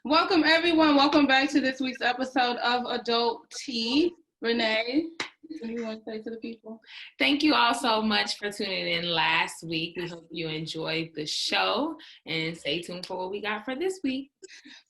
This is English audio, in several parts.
Welcome, everyone. Welcome back to this week's episode of Adult Tea. Renee, what do you want to say to the people? Thank you all so much for tuning in last week. We hope you enjoyed the show and stay tuned for what we got for this week.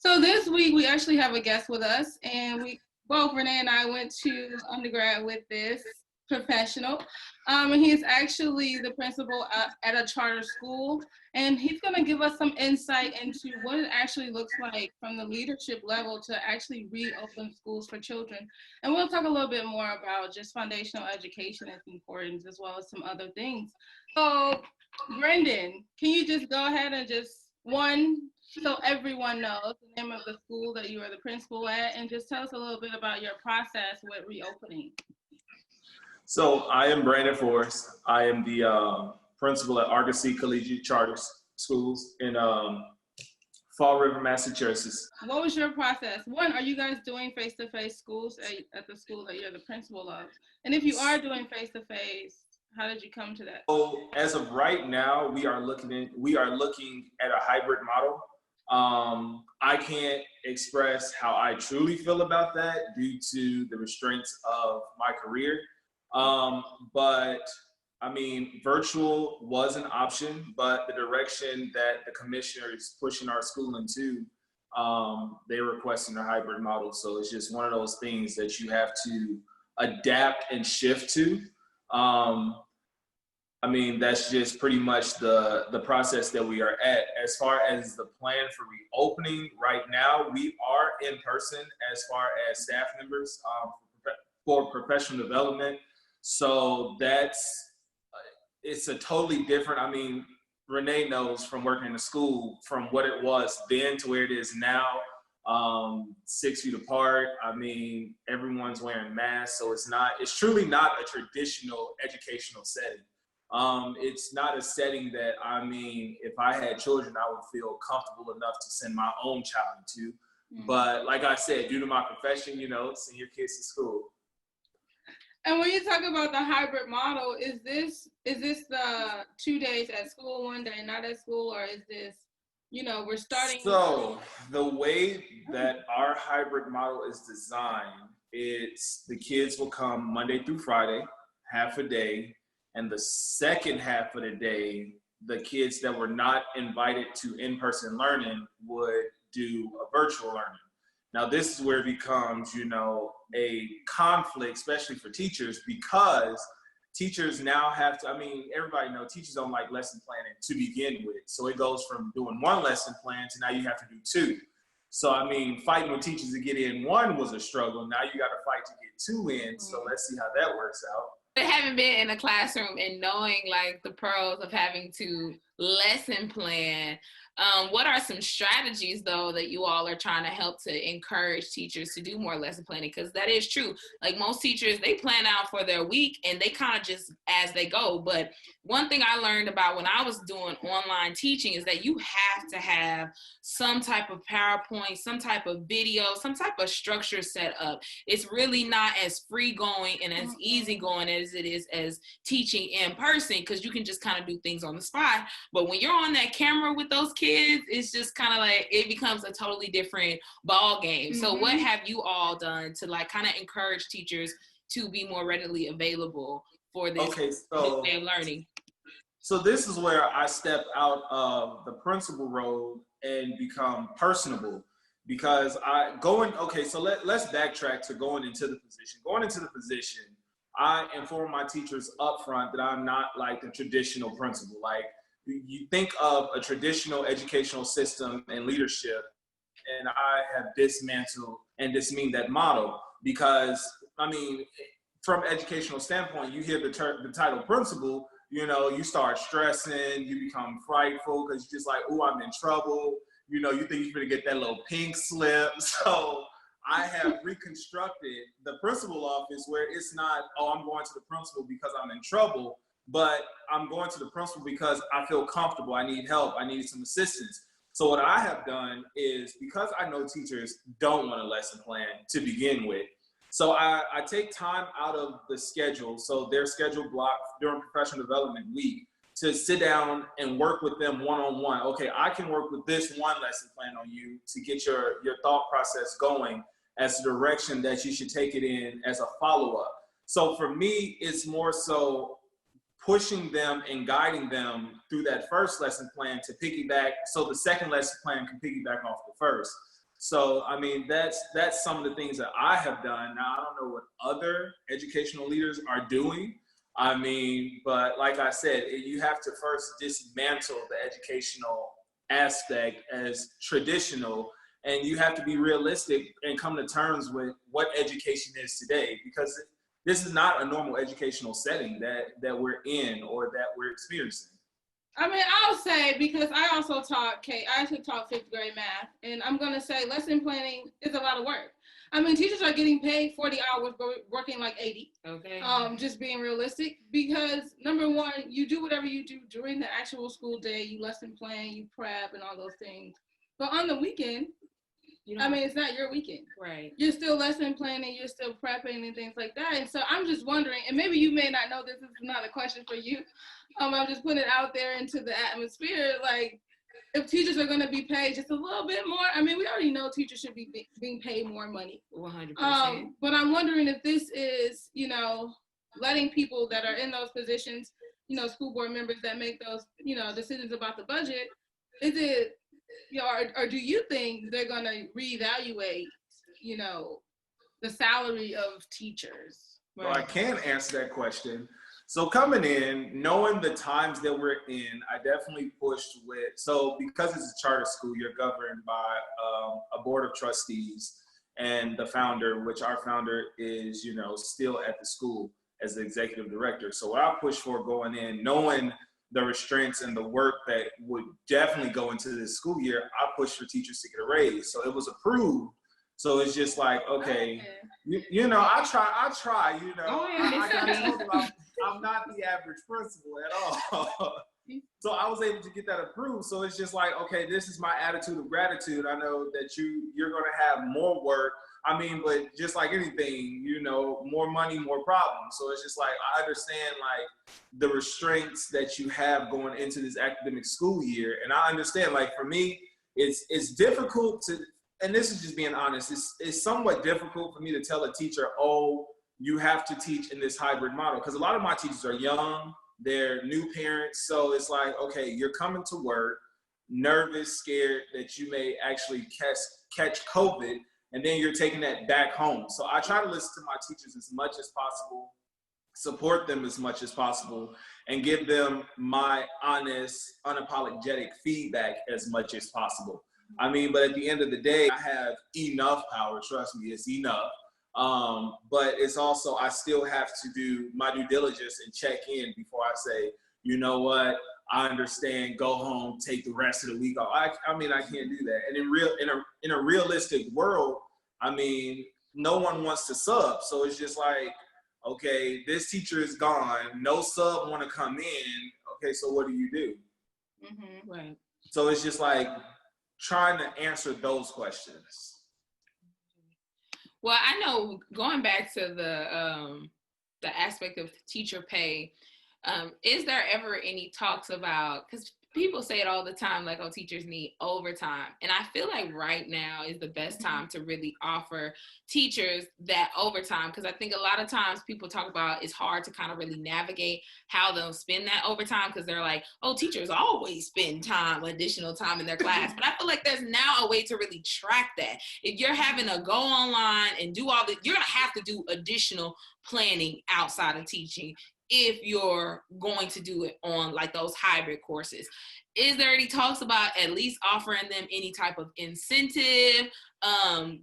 So this week we actually have a guest with us, and Renee and I went to undergrad with this professional. And he is actually the principal at a charter school, and he's going to give us some insight into what it actually looks like from the leadership level to actually reopen schools for children. And we'll talk a little bit more about just foundational education and its importance, as well as some other things. So, Brendan, can you just go ahead and so everyone knows the name of the school that you are the principal at, and just tell us a little bit about your process with reopening. So I am Brandon Forrest. I am the principal at Argosy Collegiate Charter Schools in Fall River, Massachusetts. What was your process? One, are you guys doing face-to-face schools at the school that you're the principal of? And if you are doing face-to-face, how did you come to that? So as of right now, we are looking at a hybrid model. I can't express how I truly feel about that due to the restraints of my career. But I mean, virtual was an option, but the direction that the commissioner is pushing our school into, they're requesting a hybrid model. So it's just one of those things that you have to adapt and shift to. I mean, that's just pretty much the process that we are at. As far as the plan for reopening, right now, we are in person as far as staff members for professional development. So it's a totally different, I mean, Renee knows from working in the school, from what it was then to where it is now, 6 feet apart. I mean, everyone's wearing masks. So it's truly not a traditional educational setting. It's not a setting that, I mean, if I had children, I would feel comfortable enough to send my own child to. Mm-hmm. But like I said, due to my profession, send your kids to school. And when you talk about the hybrid model, is this the 2 days at school, 1 day not at school, or is this, we're starting? So the way that our hybrid model is designed, it's the kids will come Monday through Friday, half a day, and the second half of the day, the kids that were not invited to in-person learning would do a virtual learning. Now, this is where it becomes, a conflict, especially for teachers, because teachers now have to, I mean, everybody knows teachers don't like lesson planning to begin with. So it goes from doing one lesson plan to now you have to do two. So, I mean, fighting with teachers to get in one was a struggle. Now you got to fight to get two in. So let's see how that works out. But having been in a classroom and knowing like the pros of having to lesson plan, what are some strategies though that you all are trying to help to encourage teachers to do more lesson planning? Because that is true. Like most teachers, they plan out for their week and they kind of just as they go. But one thing I learned about when I was doing online teaching is that you have to have some type of PowerPoint, some type of video, some type of structure set up. It's really not as free going and as easy going as it is as teaching in person, because you can just kind of do things on the spot. But when you're on that camera with those kids, it's just kind of like it becomes a totally different ball game. Mm-hmm. So what have you all done to like kind of encourage teachers to be more readily available for this way of learning? So this is where I step out of the principal role and become personable, because let's backtrack to going into the position. Going into the position, I inform my teachers up front that I'm not like the traditional principal. Like, you think of a traditional educational system and leadership, and I have dismantled and dismeaned that model, because, I mean, from an educational standpoint, you hear the title principal, you start stressing, you become frightful because you're just like, oh, I'm in trouble. You think you're going to get that little pink slip. So I have reconstructed the principal office where it's not, oh, I'm going to the principal because I'm in trouble, but I'm going to the principal because I feel comfortable. I need help. I need some assistance. So what I have done is, because I know teachers don't want a lesson plan to begin with, so I take time out of the schedule. So their schedule block during professional development week, to sit down and work with them one-on-one. Okay, I can work with this one lesson plan on you to get your thought process going as the direction that you should take it in as a follow-up. So for me, it's more so pushing them and guiding them through that first lesson plan to piggyback, so the second lesson plan can piggyback off the first. So, I mean, that's some of the things that I have done. Now, I don't know what other educational leaders are doing. I mean, but like I said, you have to first dismantle the educational aspect as traditional, and you have to be realistic and come to terms with what education is today, because this is not a normal educational setting that we're in or that we're experiencing. I mean, I'll say, because I also taught I actually taught 5th grade math, and I'm going to say lesson planning is a lot of work. I mean, teachers are getting paid 40 hours, but working like 80. Okay. Just being realistic, because number one, you do whatever you do during the actual school day, you lesson plan, you prep, and all those things. But on the weekend, I mean, it's not your weekend. Right. You're still lesson planning, you're still prepping and things like that. And so I'm just wondering, and maybe you may not know this is not a question for you. I'm just putting it out there into the atmosphere. Like, if teachers are going to be paid just a little bit more, I mean, we already know teachers should be being paid more money. 100%. But I'm wondering if this is, you know, letting people that are in those positions, you know, school board members that make those, you know, decisions about the budget, is it, you know, or do you think they're going to reevaluate, you know, the salary of teachers? Well, I can answer that question. So coming in, knowing the times that we're in, I definitely pushed with, so because it's a charter school, you're governed by a board of trustees and the founder, which our founder is, you know, still at the school as the executive director. So what I pushed for going in, knowing the restraints and the work that would definitely go into this school year, I pushed for teachers to get a raise. So it was approved. So it's just like, okay, you know, I try, you know, I'm not the average principal at all. So I was able to get that approved. So it's just like, okay, this is my attitude of gratitude. I know that you're going to have more work. I mean, but just like anything, you know, more money, more problems. So it's just like, I understand like the restraints that you have going into this academic school year. And I understand, like, for me, it's difficult to, and this is just being honest, it's somewhat difficult for me to tell a teacher, oh, you have to teach in this hybrid model. Because a lot of my teachers are young, they're new parents. So it's like, okay, you're coming to work, nervous, scared that you may actually catch COVID, and then you're taking that back home. So I try to listen to my teachers as much as possible, support them as much as possible, and give them my honest, unapologetic feedback as much as possible. I mean, but at the end of the day, I have enough power, trust me, it's enough. But it's also, I still have to do my due diligence and check in before I say, you know what, I understand, go home, take the rest of the week off. I mean, I can't do that. And in a realistic world, I mean, no one wants to sub. So it's just like, okay, this teacher is gone, no sub want to come in. Okay, so what do you do? Mm-hmm. Right. So it's just like trying to answer those questions. Well, I know, going back to the aspect of teacher pay, is there ever any talks about, because people say it all the time, like, oh, teachers need overtime. And I feel like right now is the best time to really offer teachers that overtime, because I think a lot of times people talk about it's hard to kind of really navigate how they'll spend that overtime, because they're like, oh, teachers always spend additional time in their class. But I feel like there's now a way to really track that. If you're having to go online and do all the, you're going to have to do additional planning outside of teaching if you're going to do it on like those hybrid courses. Is there any talks about at least offering them any type of incentive,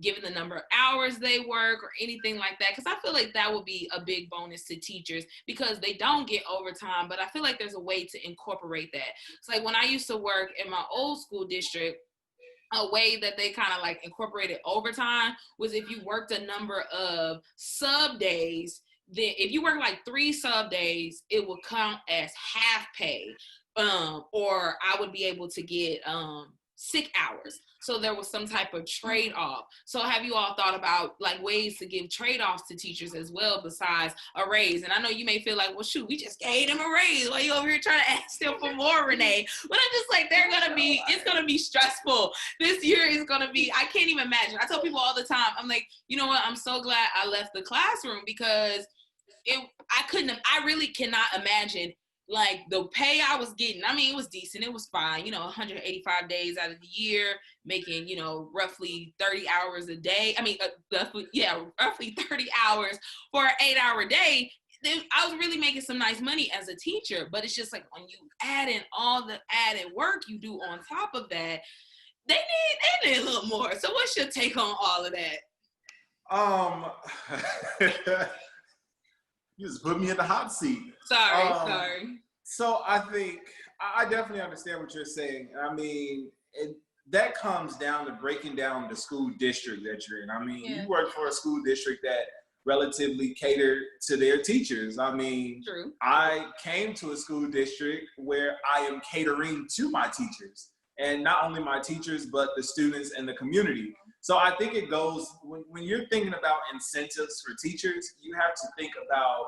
given the number of hours they work or anything like that? Because I feel like that would be a big bonus to teachers, because they don't get overtime, but I feel like there's a way to incorporate that. It's like when I used to work in my old school district, a way that they kind of like incorporated overtime was if you worked a number of sub days, then if you work like 3 sub days, it would count as half pay. Or I would be able to get sick hours. So there was some type of trade-off. So have you all thought about like ways to give trade-offs to teachers as well besides a raise? And I know you may feel like, well, shoot, we just gave them a raise. Why you over here trying to ask them for more, Renee? But I'm just like, it's going to be stressful. This year is going to be, I can't even imagine. I tell people all the time, I'm like, you know what? I'm so glad I left the classroom because I really cannot imagine like the pay I was getting. I mean, it was decent. It was fine. 185 days out of the year, making, roughly 30 hours a day. I mean, roughly 30 hours for an 8-hour day. I was really making some nice money as a teacher, but it's just like when you add in all the added work you do on top of that, they need a little more. So what's your take on all of that? You just put me in the hot seat. Sorry. So I think I definitely understand what you're saying. I mean, that comes down to breaking down the school district that you're in. I mean, you work for a school district that relatively catered to their teachers. I mean, True. I came to a school district where I am catering to my teachers, and not only my teachers, but the students and the community. So I think it goes, when you're thinking about incentives for teachers, you have to think about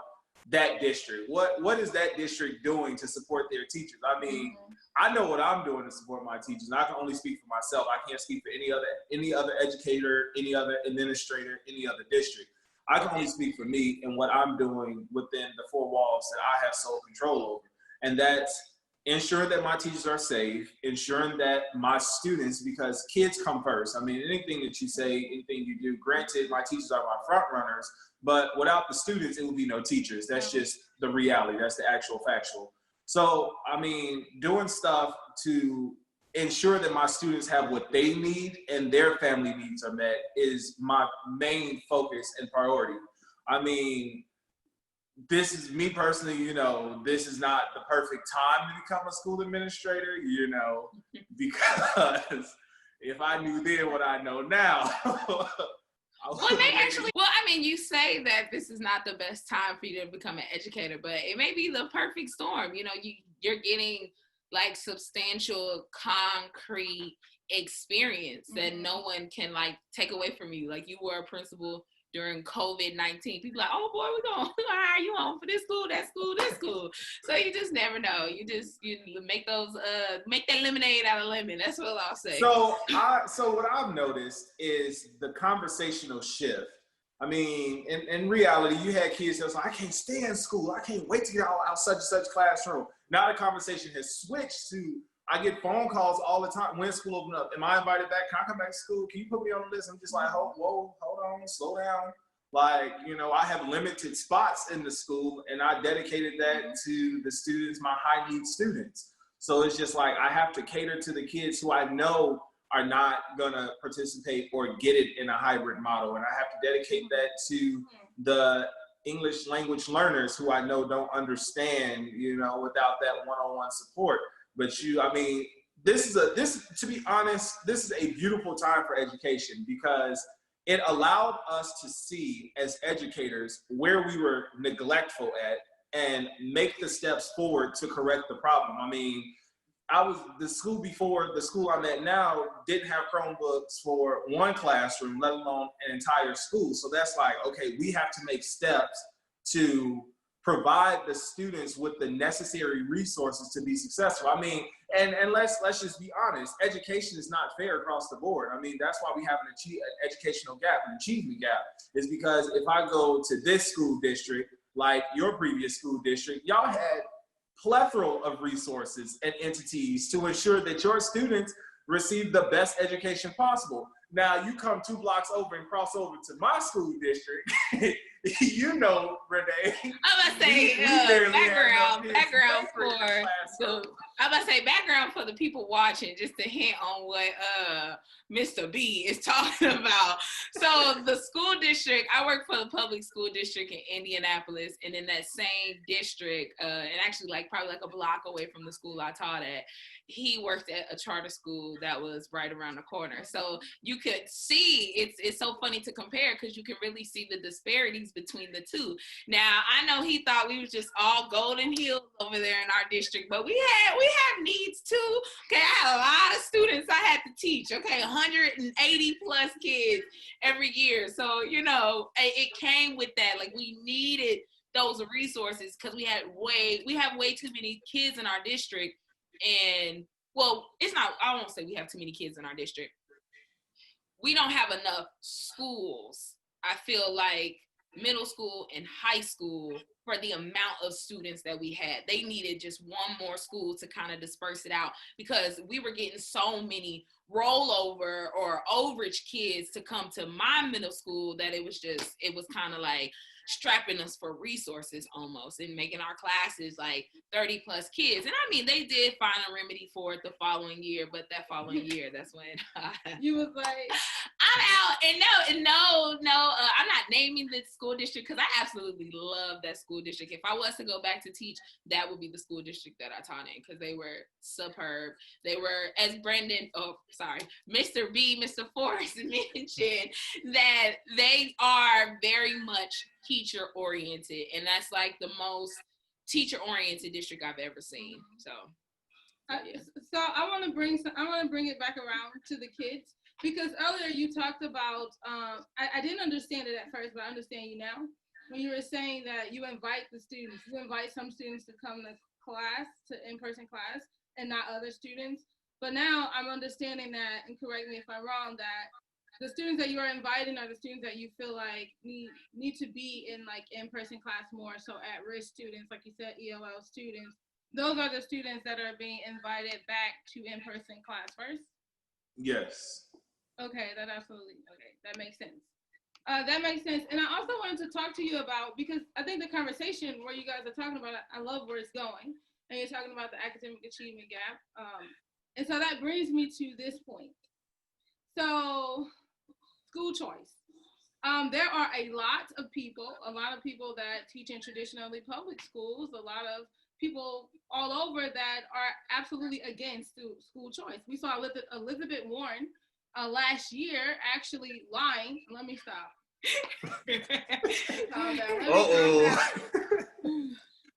that district. What is that district doing to support their teachers? I mean, I know what I'm doing to support my teachers, and I can only speak for myself. I can't speak for any other educator, any other administrator, any other district. I can only speak for me and what I'm doing within the four walls that I have sole control over. And that's ensuring that my teachers are safe, ensuring that my students, because kids come first. I mean, anything that you say, anything you do, granted, my teachers are my front runners, but without the students, it would be no teachers. That's just the reality. That's the actual factual. So, I mean, doing stuff to ensure that my students have what they need and their family needs are met is my main focus and priority. I mean, this is me personally, this is not the perfect time to become a school administrator, because if I knew then what I know now. You say that this is not the best time for you to become an educator, but it may be the perfect storm. You're getting like substantial concrete experience that no one can like take away from you. Like you were a principal during COVID-19. People are like, oh boy, we're going to hire you on for this school, that school, this school. So you just never know. You make make that lemonade out of lemon. That's what I'll say. So what I've noticed is the conversational shift. I mean, in reality, you had kids that was like, I can't stand school. I can't wait to get out such and such classroom. Now the conversation has switched to, I get phone calls all the time. When school open up? Am I invited back? Can I come back to school? Can you put me on the list? I'm just like, hold on, slow down. Like, I have limited spots in the school, and I dedicated that to the students, my high need students. So it's just like, I have to cater to the kids who I know are not gonna participate or get it in a hybrid model. And I have to dedicate that to the English language learners who I know don't understand, without that one-on-one support. But to be honest, this is a beautiful time for education because it allowed us to see as educators where we were neglectful at and make the steps forward to correct the problem. I mean, the school before the school I'm at now didn't have Chromebooks for one classroom, let alone an entire school. So that's like, okay, we have to make steps to provide the students with the necessary resources to be successful. I mean, and let's just be honest, education is not fair across the board. I mean, that's why we have an educational gap, an achievement gap, is because if I go to this school district, like your previous school district, y'all had plethora of resources and entities to ensure that your students receive the best education possible. Now you come 2 blocks over and cross over to my school district, Renee. I'm about to say background for the people watching, just to hint on what Mr. B is talking about. So the school district, I work for the public school district in Indianapolis, and in that same district, and actually probably a block away from the school I taught at, he worked at a charter school that was right around the corner. So you could see, it's so funny to compare because you can really see the disparities between the two. Now, I know he thought we was just all golden hills over there in our district, but we have needs too. Okay, I had a lot of students I had to teach. Okay, 180 plus kids every year. So, you know, it came with that. Like, we needed those resources because we have way too many kids in our district. And well, I won't say we have too many kids in our district. We don't have enough schools. I feel like middle school and high school, for the amount of students that we had, they needed just one more school to kind of disperse it out, because we were getting so many rollover or overage kids to come to my middle school that it was kind of like strapping us for resources almost, and making our classes like 30 plus kids. And I mean, they did find a remedy for it the following year, but that following year, that's when you was like, I'm out. And no, I'm not naming the school district because I absolutely love that school district. If I was to go back to teach, that would be the school district that I taught in, because they were superb. They were, as Mr. B, Mr. Forrest mentioned, that they are very much teacher oriented, and that's like the most teacher oriented district I've ever seen. So yeah. So I want to bring it back around to the kids, because earlier you talked about I didn't understand it at first, but I understand you now, when you were saying that you invite some students to come to class, to in-person class, and not other students. But now I'm understanding that, and correct me if I'm wrong, that the students that you are inviting are the students that you feel like need to be in like in-person class more. So at-risk students, like you said, ELL students, those are the students that are being invited back to in-person class first? Yes. Okay, that makes sense. That makes sense. And I also wanted to talk to you about, because I think the conversation where you guys are talking about, I love where it's going. And you're talking about the academic achievement gap. And so that brings me to this point. So, school choice. There are a lot of people that teach in traditionally public schools, a lot of people all over that are absolutely against school choice. We saw Elizabeth Warren last year actually lying. Let me stop. Calm down.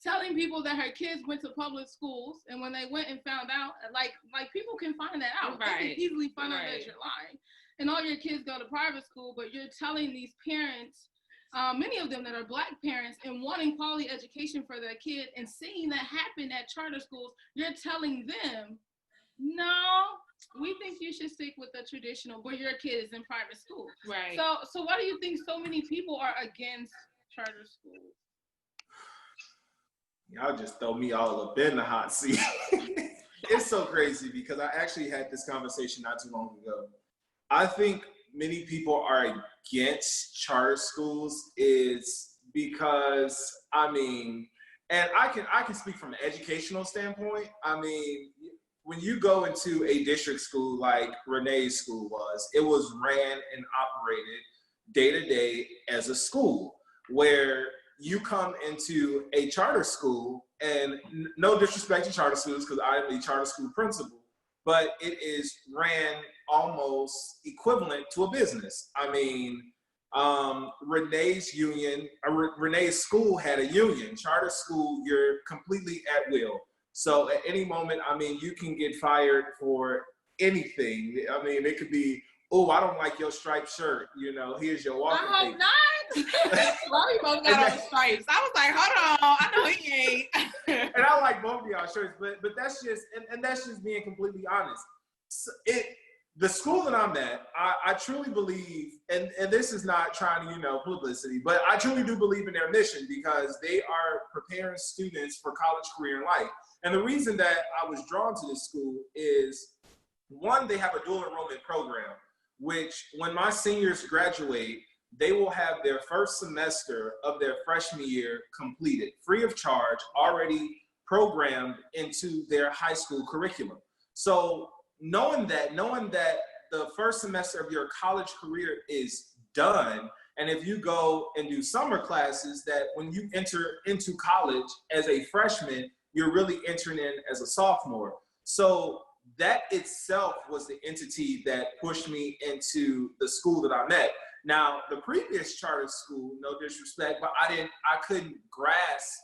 Telling people that her kids went to public schools, and when they went and found out, like people can find that out. Right. They can easily find out that you're lying. And all your kids go to private school, but you're telling these parents, many of them that are Black parents, and wanting quality education for their kid, and seeing that happen at charter schools, you're telling them, no, we think you should stick with the traditional where your kid is in private school. Right. So why do you think so many people are against charter schools? Y'all just throw me all up in the hot seat. It's so crazy because I actually had this conversation not too long ago. I think many people are against charter schools is because, I mean, and I can speak from an educational standpoint. I mean, when you go into a district school like Renee's school was, it was ran and operated day to day as a school, where you come into a charter school, and no disrespect to charter schools because I'm a charter school principal, but it is ran almost equivalent to a business. I mean, Renee's school had a union. Charter school, you're completely at will. So at any moment, I mean, you can get fired for anything. I mean, it could be, oh, I don't like your striped shirt. You know, here's your walking I hope not. Well, we both got on stripes. I was like, hold on, I know he ain't. And I like both of y'all shirts, but that's just, and that's just being completely honest. So the school that I'm at, I truly believe, and this is not trying to, publicity, but I truly do believe in their mission, because they are preparing students for college, career, and life. And the reason that I was drawn to this school is, one, they have a dual enrollment program, which when my seniors graduate, they will have their first semester of their freshman year completed, free of charge, already programmed into their high school curriculum. So knowing that the first semester of your college career is done, and if you go and do summer classes, that when you enter into college as a freshman, you're really entering in as a sophomore. So that itself was the entity that pushed me into the school that I'm at. Now, the previous charter school, no disrespect, but I couldn't grasp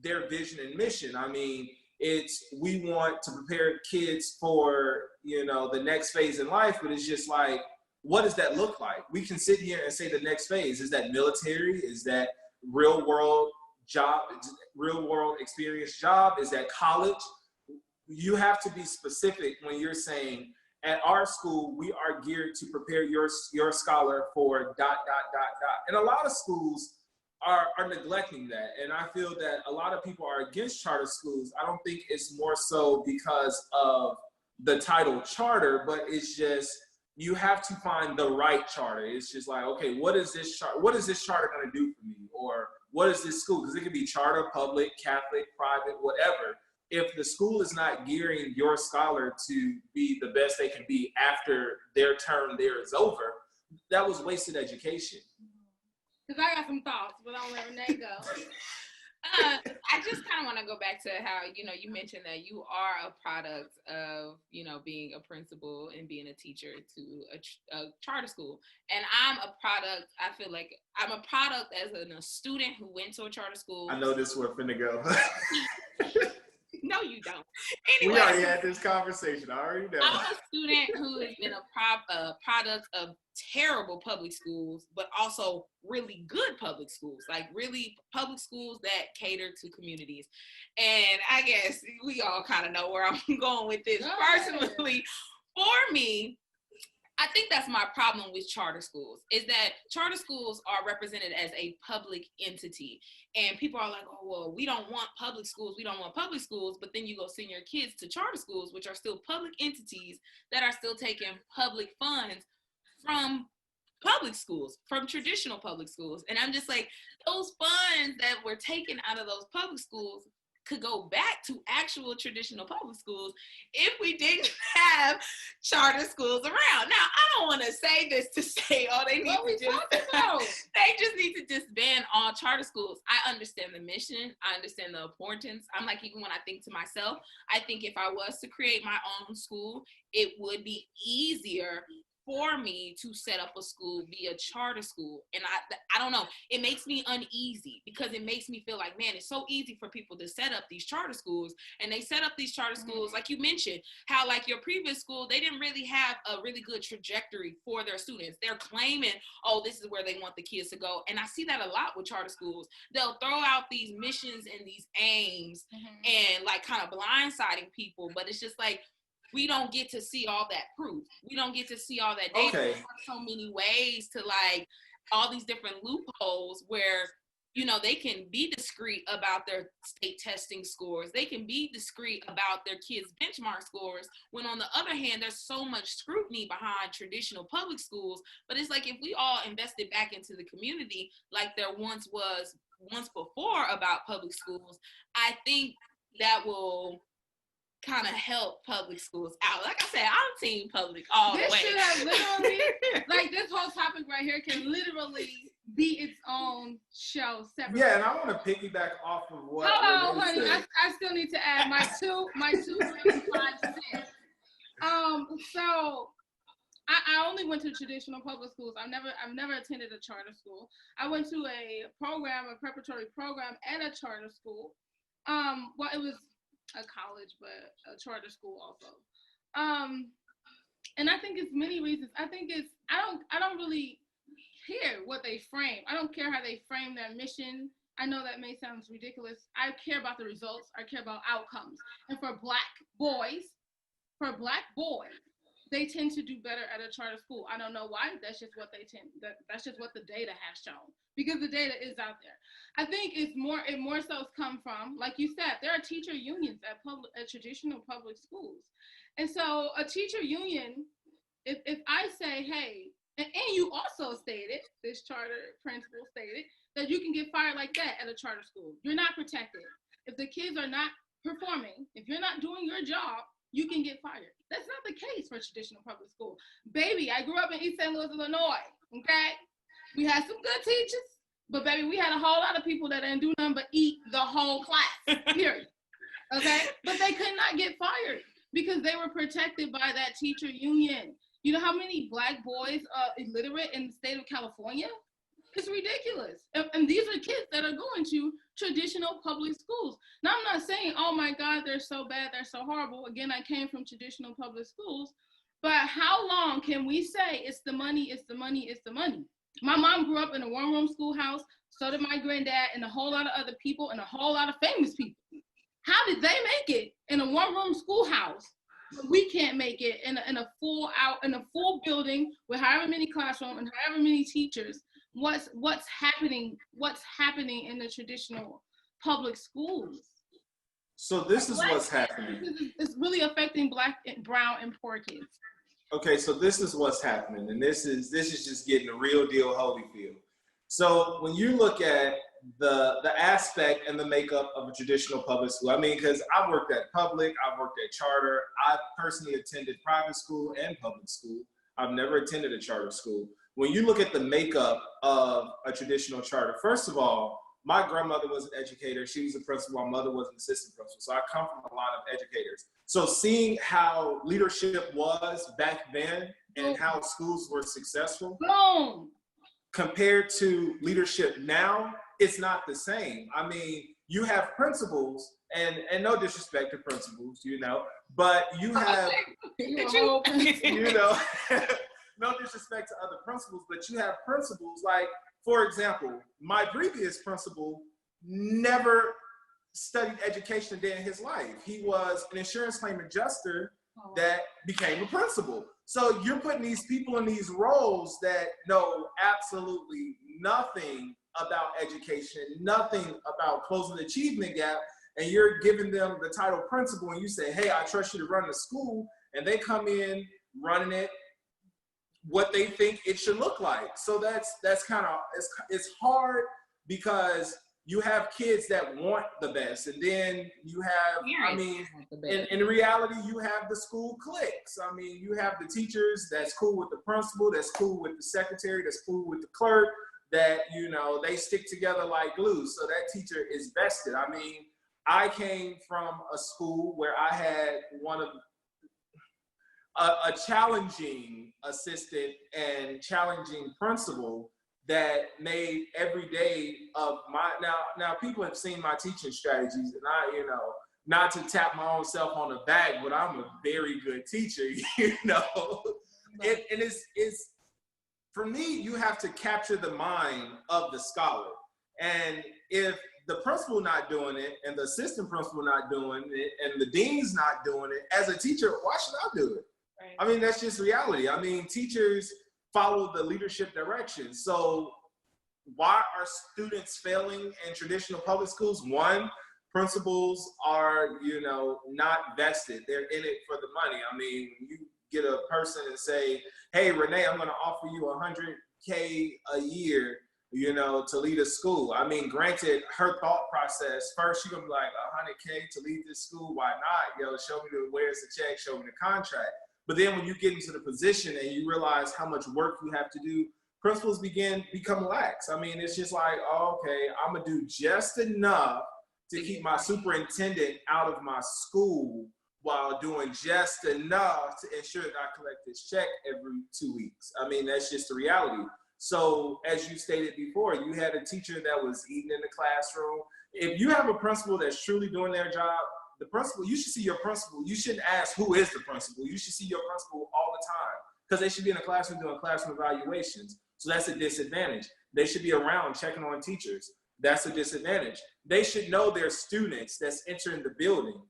their vision and mission. I mean, we want to prepare kids for, the next phase in life, but it's just like, what does that look like? We can sit here and say the next phase. Is that military? Is that real world job, real world experience job? Is that college? You have to be specific when you're saying, at our school, we are geared to prepare your scholar for ... And a lot of schools are neglecting that. And I feel that a lot of people are against charter schools. I don't think it's more so because of the title charter, but it's just, you have to find the right charter. It's just like, okay, what is this charter going to do for me? Or what is this school? Because it could be charter, public, Catholic, private, whatever. If the school is not gearing your scholar to be the best they can be after their term there is over, that was wasted education. Because I got some thoughts, but I'll let Renee go. I just kind of want to go back to how, you mentioned that you are a product of, being a principal and being a teacher to a charter school. And I'm a product, I feel like I'm a product as a student who went to a charter school. I know this is where we're finna go. No, you don't. Anyway, we already had this conversation. I already know. I'm a student who has been a product of terrible public schools, but also really good public schools, like really public schools that cater to communities. And I guess we all kind of know where I'm going with this. Personally, for me, I think that's my problem with charter schools, is that charter schools are represented as a public entity. And people are like, oh, well, we don't want public schools. But then you go send your kids to charter schools, which are still public entities that are still taking public funds from public schools, from traditional public schools. And I'm just like, those funds that were taken out of those public schools could go back to actual traditional public schools if we didn't have charter schools around. Now, I don't want to say this to say, oh, they just need to disband all charter schools. I understand the mission. I understand the importance. I'm like, even when I think to myself, I think if I was to create my own school, it would be easier for me to set up a school via charter school. And I don't know, it makes me uneasy because it makes me feel like, man, it's so easy for people to set up these charter schools. And they set up these charter schools, like you mentioned, how like your previous school, they didn't really have a really good trajectory for their students. They're claiming, oh, this is where they want the kids to go. And I see that a lot with charter schools. They'll throw out these missions and these aims and like kind of blindsiding people. But it's just like, we don't get to see all that proof. We don't get to see all that data. Okay. There's so many ways to like all these different loopholes where, they can be discreet about their state testing scores. They can be discreet about their kids' benchmark scores. When on the other hand, there's so much scrutiny behind traditional public schools. But it's like if we all invested back into the community like there once before about public schools, I think that will kind of help public schools out. Like I said, I'm team public all the way. This should have literally, like this whole topic right here can literally be its own show separate. Yeah, and I want to piggyback off of what. Hold on, honey. I still need to add my two 5 cents. So I only went to traditional public schools. I've never attended a charter school. I went to a preparatory program at a charter school. Well, it was a college, but a charter school also. And I think it's many reasons. I think I don't really care what they frame. I don't care how they frame their mission. I know that may sound ridiculous. I care about the results. I care about outcomes. And for black boys, they tend to do better at a charter school. I don't know why. That's just what that's just what the data has shown, because the data is out there. I think it more so come from, like you said, there are teacher unions at traditional public schools. And so a teacher union, if I say, hey, and you also stated, this charter principal stated, that you can get fired like that at a charter school. You're not protected. If the kids are not performing, if you're not doing your job, you can get fired. That's not the case for traditional public school. Baby, I grew up in East St. Louis, Illinois, okay? We had some good teachers, but baby, we had a whole lot of people that didn't do nothing but eat the whole class, period, okay? But they could not get fired because they were protected by that teacher union. You know how many Black boys are illiterate in the state of California? It's ridiculous. And these are kids that are going to traditional public schools. Now, I'm not saying, oh my God, they're so bad, they're so horrible. Again, I came from traditional public schools. But how long can we say it's the money, it's the money, it's the money? My mom grew up in a one-room schoolhouse. So did my granddad and a whole lot of other people and a whole lot of famous people. How did they make it in a one-room schoolhouse? But we can't make it in a full building with however many classrooms and however many teachers. What's happening? What's happening in the traditional public schools? So this is what's happening. It's really affecting Black, brown, and poor kids. Okay, so this is what's happening, and this is just getting a real deal Holyfield. So when you look at the aspect and the makeup of a traditional public school, I mean, because I've worked at public, I've worked at charter, I personally attended private school and public school. I've never attended a charter school. When you look at the makeup of a traditional charter, first of all, my grandmother was an educator. She was a principal. My mother was an assistant principal. So I come from a lot of educators. So seeing how leadership was back then and how schools were successful, Boom. compared to leadership now, it's not the same. I mean, you have principals, and no disrespect to principals, you know, but you have, you know, no disrespect to other principals, but you have principals like, for example, my previous principal never studied education a day in his life. He was an insurance claim adjuster that became a principal. So you're putting these people in these roles that know absolutely nothing about education, nothing about closing the achievement gap, and you're giving them the title principal and you say, hey, I trust you to run the school, and they come in running it what they think it should look like. So that's kind of, it's hard because you have kids that want the best, and then you have, I mean, in reality, you have the school cliques. I mean, you have the teachers that's cool with the principal, that's cool with the secretary, that's cool with the clerk, that, you know, they stick together like glue. So that teacher is vested. I mean, I came from a school where I had a challenging assistant and challenging principal that made every day of my, now people have seen my teaching strategies, and I, you know, not to tap my own self on the back, but I'm a very good teacher, you know. And it's for me, you have to capture the mind of the scholar. And if the principal not doing it, and the assistant principal not doing it, and the dean's not doing it, as a teacher, why should I do it? Right. I mean, that's just reality. I mean, teachers follow the leadership direction. So why are students failing in traditional public schools? One, principals are, you know, not vested. They're in it for the money. I mean, you get a person and say, hey, Renee, I'm going to offer you $100K a year, you know, to lead a school. I mean, granted, her thought process, first she's going to be like, $100K to lead this school, why not? Yo, show me where's the check, show me the contract. But then when you get into the position and you realize how much work you have to do, principals become lax. I mean, it's just like, oh, okay, I'm gonna do just enough to keep my superintendent out of my school while doing just enough to ensure that I collect this check every 2 weeks. I mean, that's just the reality. So as you stated before, you had a teacher that was eating in the classroom. If you have a principal that's truly doing their job, the principal, you should see your principal. You shouldn't ask who is the principal. You should see your principal all the time, because they should be in the classroom doing classroom evaluations. So that's a disadvantage. They should be around checking on teachers. That's a disadvantage. They should know their students that's entering the building.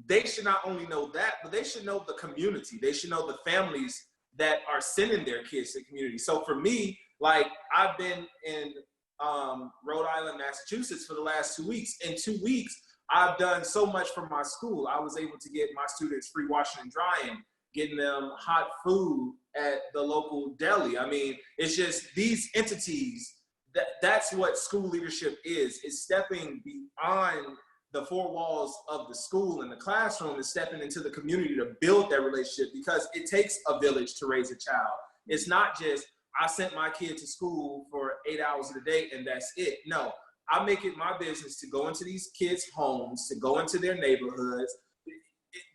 They should not only know that, but they should know the community. They should know the families that are sending their kids to the community. So for me, like, I've been in Rhode Island, Massachusetts for the last 2 weeks. In 2 weeks, I've done so much for my school. I was able to get my students free washing and drying, getting them hot food at the local deli. I mean, it's just these entities, that's what school leadership is. It's stepping beyond the four walls of the school and the classroom and stepping into the community to build that relationship, because it takes a village to raise a child. It's not just, I sent my kid to school for 8 hours a day and that's it. No. I make it my business to go into these kids' homes, to go into their neighborhoods,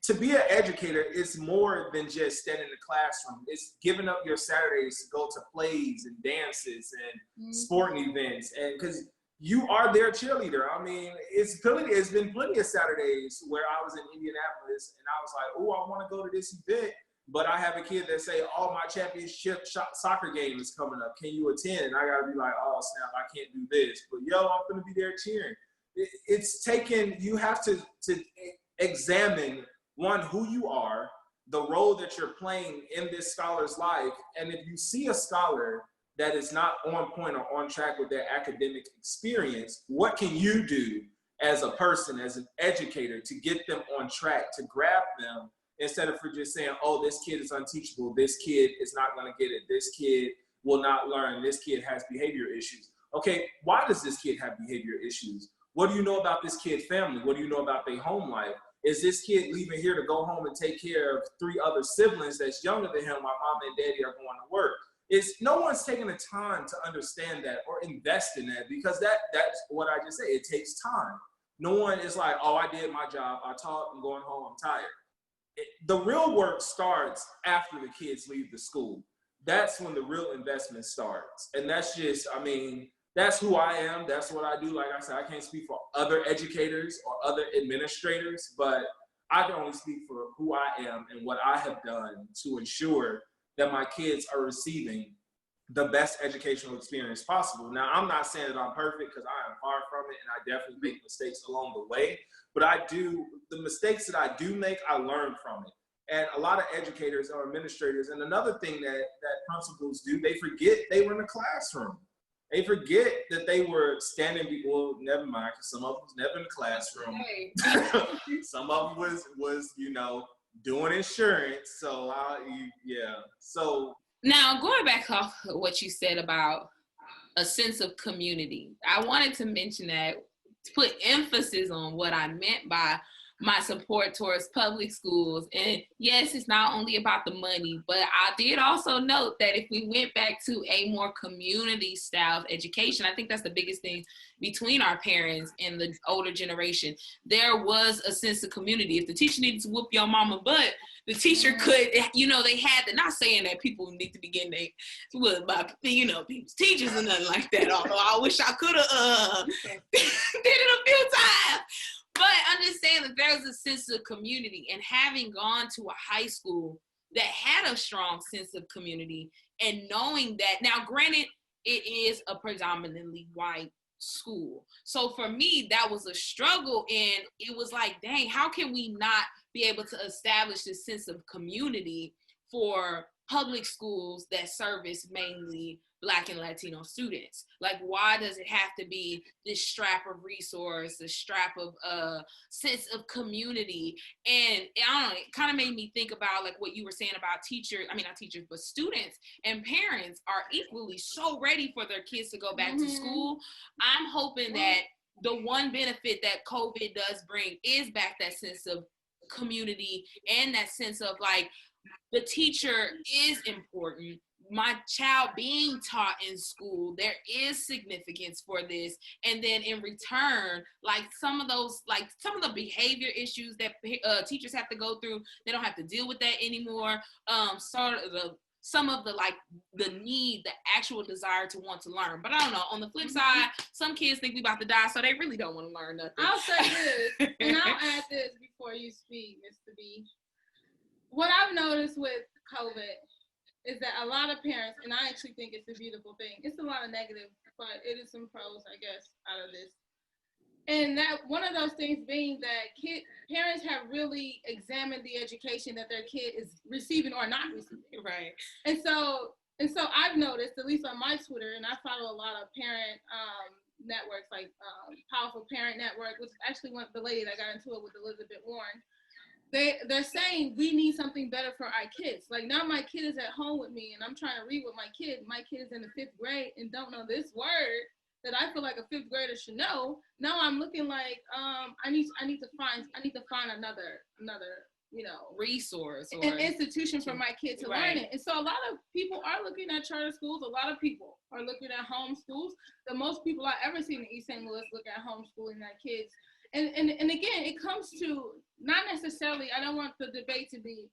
to be an educator, it's more than just standing in the classroom. It's giving up your Saturdays to go to plays and dances and sporting events, and because you are their cheerleader. I mean, it's been plenty of Saturdays where I was in Indianapolis and I was like, oh, I want to go to this event, but I have a kid that say, oh, my championship soccer game is coming up. Can you attend? And I got to be like, oh, snap, I can't do this. But, yo, I'm going to be there cheering. It's taken, you have to examine, one, who you are, the role that you're playing in this scholar's life. And if you see a scholar that is not on point or on track with their academic experience, what can you do as a person, as an educator, to get them on track, to grab them, instead of for just saying, oh, this kid is unteachable, this kid is not going to get it, this kid will not learn, this kid has behavior issues. Okay, why does this kid have behavior issues? What do you know about this kid's family? What do you know about their home life? Is this kid leaving here to go home and take care of 3 other siblings that's younger than him while mom and daddy are going to work? No one's taking the time to understand that or invest in that, because that's what I just said. It takes time. No one is like, oh, I did my job, I taught, I'm going home, I'm tired. The real work starts after the kids leave the school. That's when the real investment starts. And that's just, I mean, that's who I am. That's what I do. Like I said, I can't speak for other educators or other administrators, but I can only speak for who I am and what I have done to ensure that my kids are receiving the best educational experience possible. Now, I'm not saying that I'm perfect, because I am far from it, and I definitely make mistakes along the way. But the mistakes that I do make, I learn from it. And a lot of educators or administrators, and another thing that principals do, they forget they were in the classroom. They forget that they were standing, well, never mind, because some of them was never in the classroom. Hey. Some of them was doing insurance. So, yeah. So. Now, going back off what you said about a sense of community, I wanted to mention that, to put emphasis on what I meant by my support towards public schools. And yes, it's not only about the money, but I did also note that if we went back to a more community style of education, I think that's the biggest thing between our parents and the older generation. There was a sense of community. If the teacher needed to whoop your mama butt, the teacher could, they had to, not saying that people need to be getting people's teachers or nothing like that, although I wish I could have did it a few times. But understand that there's a sense of community, and having gone to a high school that had a strong sense of community, and knowing that, now granted, it is a predominantly white school. So for me, that was a struggle, and it was like, dang, how can we not be able to establish this sense of community for public schools that service mainly Black and Latino students? Like, why does it have to be this strap of resource, this strap of sense of community? And I don't know, it kind of made me think about like what you were saying about not teachers, but students and parents are equally so ready for their kids to go back to school. I'm hoping that the one benefit that COVID does bring is back that sense of community and that sense of like, the teacher is important. My child being taught in school, there is significance for this. And then in return, like some of the behavior issues that teachers have to go through, they don't have to deal with that anymore. Some of the need, the actual desire to want to learn. But I don't know, on the flip side, some kids think we about to die, so they really don't want to learn nothing. I'll say this, and I'll add this before you speak, Mr. B. What I've noticed with COVID is that a lot of parents, and I actually think it's a beautiful thing, it's a lot of negative, but it is some pros, I guess, out of this. And that one of those things being that parents have really examined the education that their kid is receiving or not receiving. Right. And so I've noticed, at least on my Twitter, and I follow a lot of parent networks like Powerful Parent Network, which actually the lady that got into it with Elizabeth Warren. They're saying we need something better for our kids. Like, now my kid is at home with me and I'm trying to read with my kid. My kid is in the 5th grade and don't know this word that I feel like a 5th grader should know. Now I'm looking like I need to find another resource or an institution for my kid to learn it. And so a lot of people are looking at charter schools. A lot of people are looking at home schools. The most people I've ever seen in East St. Louis look at homeschooling their kids. and again, it comes to not necessarily, I don't want the debate to be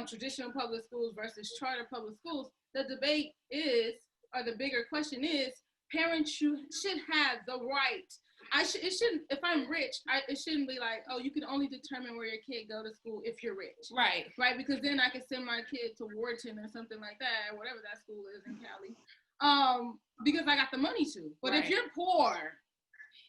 traditional public schools versus charter public schools. The debate is, or the bigger question is, parents should have the right. It shouldn't, if I'm rich, it shouldn't be like, oh, you can only determine where your kid go to school if you're rich. Right. Right, because then I can send my kid to Wharton or something like that, whatever that school is in Cali. Because I got the money to. But if you're poor,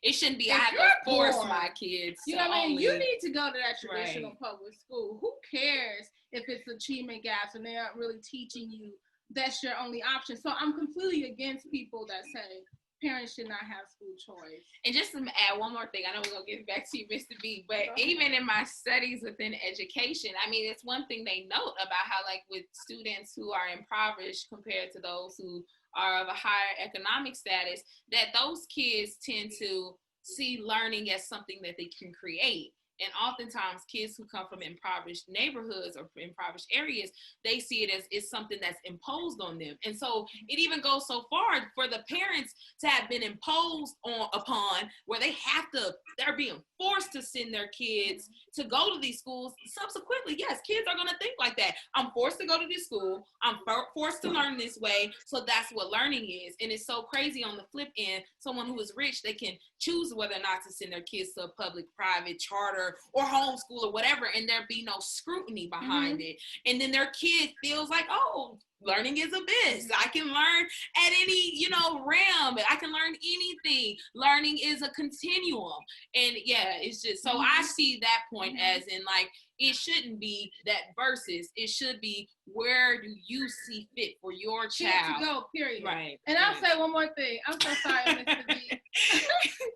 it shouldn't be I have to force my kids. You know what I mean? You need to go to that traditional public school. Who cares if it's achievement gaps and they aren't really teaching you that's your only option? So I'm completely against people that say parents should not have school choice. And just to add one more thing, I know we're going to get back to you, Mr. B, but even in my studies within education, I mean, it's one thing they note about how, like, with students who are impoverished compared to those who are of a higher economic status, that those kids tend to see learning as something that they can create. And oftentimes kids who come from impoverished neighborhoods or impoverished areas, they see it as it's something that's imposed on them. And so it even goes so far for the parents to have been imposed upon where they're being forced to send their kids to go to these schools. Subsequently, yes, kids are going to think like that. I'm forced to go to this school. I'm forced to learn this way. So that's what learning is. And it's so crazy on the flip end, someone who is rich, they can choose whether or not to send their kids to a public, private, charter, or homeschool or whatever, and there be no scrutiny behind it. And then their kid feels like, oh, learning is abyss. I can learn at any, realm. I can learn anything. Learning is a continuum. And yeah, it's just, so I see that point as in, like, it shouldn't be that versus. It should be, where do you see fit for your child? To go, period. Right. And I'll say one more thing. I'm so sorry, Mr. B.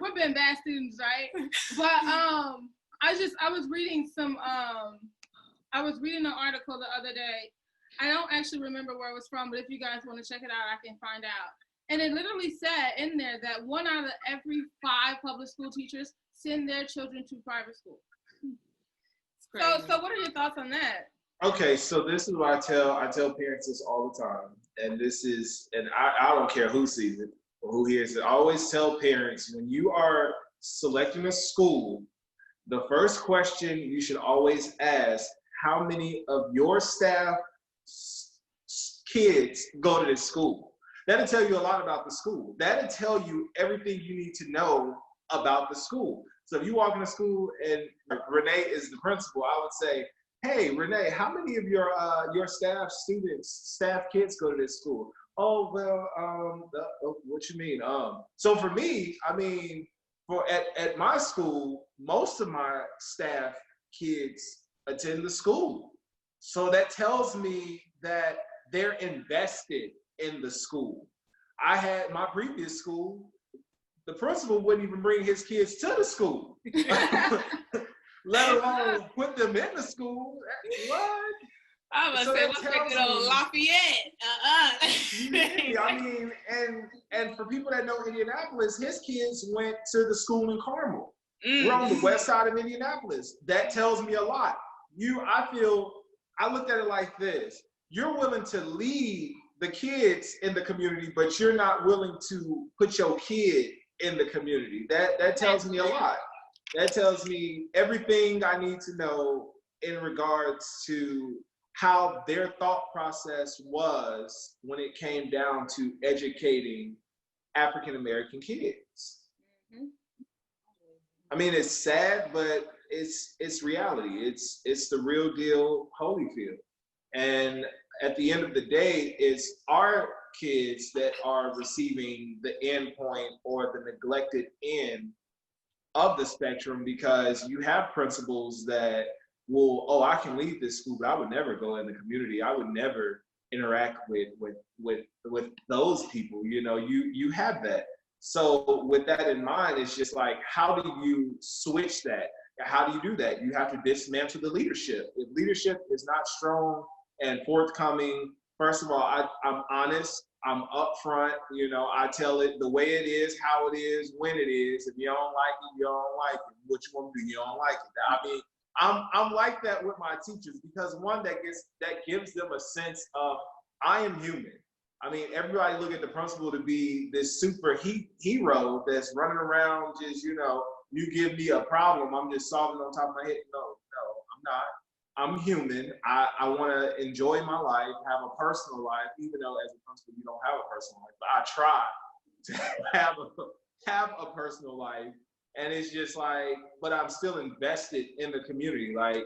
We've been bad students, right? But I was reading I was reading an article the other day. I don't actually remember where it was from, but if you guys want to check it out, I can find out. And it literally said in there that 1 out of every 5 public school teachers send their children to private school. So what are your thoughts on that? Okay, so this is what I tell parents this all the time, and I don't care who sees it or who hears it. I always tell parents, when you are selecting a school, the first question you should always ask, how many of your staff kids go to this school? That'll tell you a lot about the school. That'll tell you everything you need to know about the school. So if you walk into school and Renee is the principal, I would say, hey, Renee, how many of your staff kids go to this school? Oh, well, what you mean? So for me, I mean, at my school, most of my staff kids attend the school. So that tells me that they're invested in the school. I had my previous school, the principal wouldn't even bring his kids to the school, let alone put them in the school. What? I was saying, let's take it on Lafayette. I mean, and for people that know Indianapolis, his kids went to the school in Carmel. We're on the west side of Indianapolis. That tells me a lot. I looked at it like this. You're willing to lead the kids in the community, but you're not willing to put your kid in the community. That tells me a lot. That tells me everything I need to know in regards to how their thought process was when it came down to educating African-American kids. Mm-hmm. I mean, it's sad, but it's reality. It's the real deal Holyfield. And at the end of the day, it's our kids that are receiving the end point or the neglected end of the spectrum, because you have principals that will, I can leave this school, but I would never go in the community. I would never interact with those people. You have that. So with that in mind, it's just like, how do you switch that? How do you do that? You have to dismantle the leadership. If leadership is not strong and forthcoming, first of all, I'm honest, I'm upfront, I tell it the way it is, how it is, when it is. If you don't like it, you don't like it. What you want to do, you don't like it. I mean, I'm like that with my teachers, because one, that gives them a sense of, I am human. I mean, everybody look at the principal to be this super hero that's running around just, you give me a problem, I'm just solving on top of my head. No, I'm not. I'm human. I want to enjoy my life, have a personal life, even though as a principal you don't have a personal life. But I try to have a personal life, and it's just like, but I'm still invested in the community. Like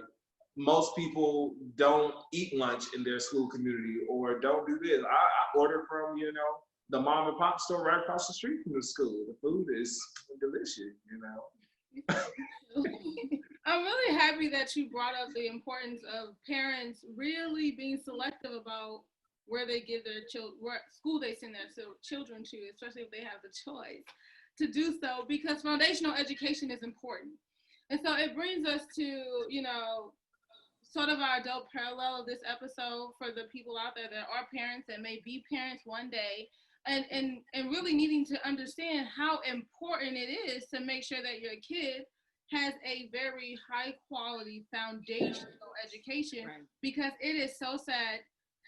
most people don't eat lunch in their school community or don't do this. I order from the mom and pop store right across the street from the school. The food is delicious. I'm really happy that you brought up the importance of parents really being selective about where they give their what school they send their children to, especially if they have the choice to do so, because foundational education is important. And so it brings us to, sort of our adult parallel of this episode for the people out there that are parents that may be parents one day, and really needing to understand how important it is to make sure that your kid has a very high quality foundational education, right? Because it is so sad,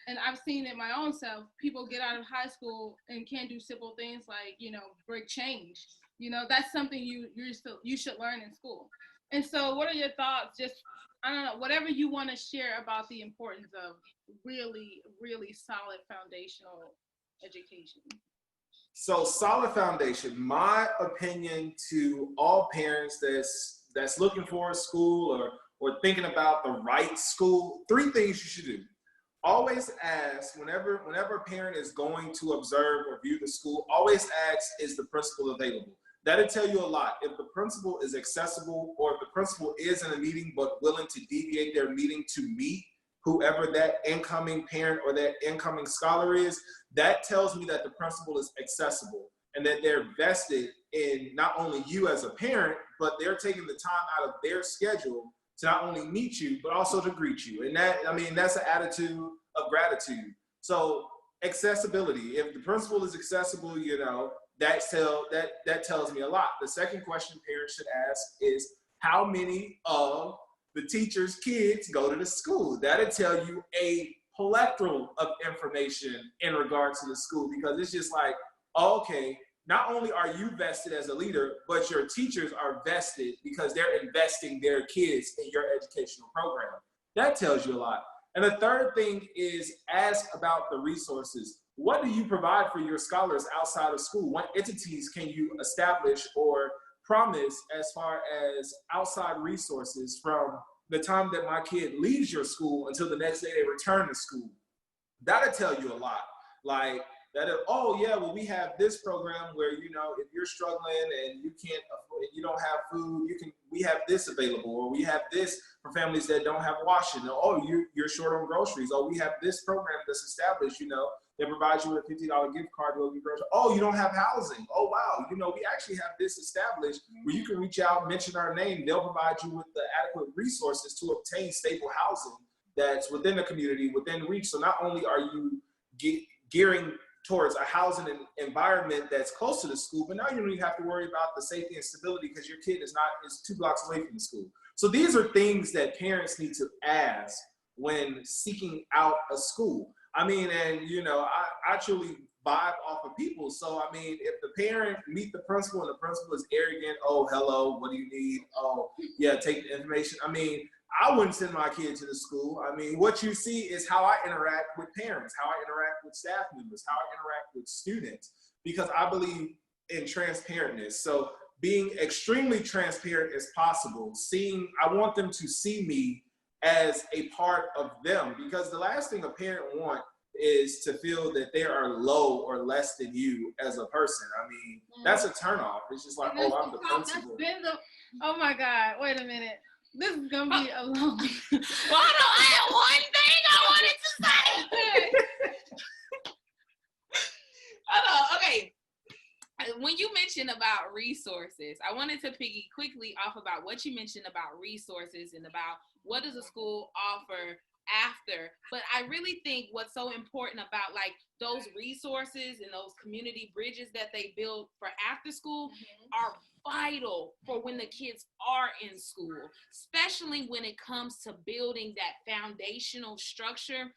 and I've seen it my own self, people get out of high school and can't do simple things like, break change. That's something you should learn in school. And so what are your thoughts, just, I don't know, whatever you want to share about the importance of really, really solid foundational education? So solid foundation, my opinion to all parents that's looking for a school or thinking about the right school, 3 things you should do. Always ask, whenever a parent is going to observe or view the school, always ask, is the principal available? That'll tell you a lot. If the principal is accessible, or if the principal is in a meeting but willing to deviate their meeting to meet whoever that incoming parent or that incoming scholar is, that tells me that the principal is accessible and that they're vested in not only you as a parent, but they're taking the time out of their schedule to not only meet you, but also to greet you. And that's an attitude of gratitude. So accessibility, if the principal is accessible, that tells me a lot. The second question parents should ask is, how many of the teachers' kids go to the school? That'll tell you a plethora of information in regards to the school, because it's just like, okay, not only are you vested as a leader, but your teachers are vested because they're investing their kids in your educational program. That tells you a lot. And the third thing is ask about the resources. What do you provide for your scholars outside of school? What entities can you establish or promise as far as outside resources from the time that my kid leaves your school until the next day they return to school? That'll tell you a lot. Like, we have this program where, if you're struggling and you can't afford, you don't have food, we have this available, or we have this for families that don't have washing. You're short on groceries. We have this program that's established, that provides you with a $50 gift card to go get groceries. You don't have housing. Oh, wow. We actually have this established where you can reach out, mention our name. They'll provide you with the adequate resources to obtain stable housing that's within the community, within reach. So not only are you gearing towards a housing environment that's close to the school, but now you don't even have to worry about the safety and stability because your kid is 2 blocks away from the school. So these are things that parents need to ask when seeking out a school. I truly vibe off of people. So, if the parent meet the principal and the principal is arrogant, oh, hello, what do you need? Oh, yeah, take the information. I wouldn't send my kid to the school. What you see is how I interact with parents, how I interact with staff members, how I interact with students, because I believe in transparentness. So being extremely transparent as possible, I want them to see me as a part of them, because the last thing a parent wants is to feel that they are low or less than you as a person. That's a turnoff. It's just like, I'm the principal. Oh my God, wait a minute. This is gonna be a long. Well, I had one thing I wanted to say. Okay. When you mentioned about resources, I wanted to piggy quickly off about what you mentioned about resources and about what does a school offer after. But I really think what's so important about like those resources and those community bridges that they build for after school are vital for when the kids are in school, especially when it comes to building that foundational structure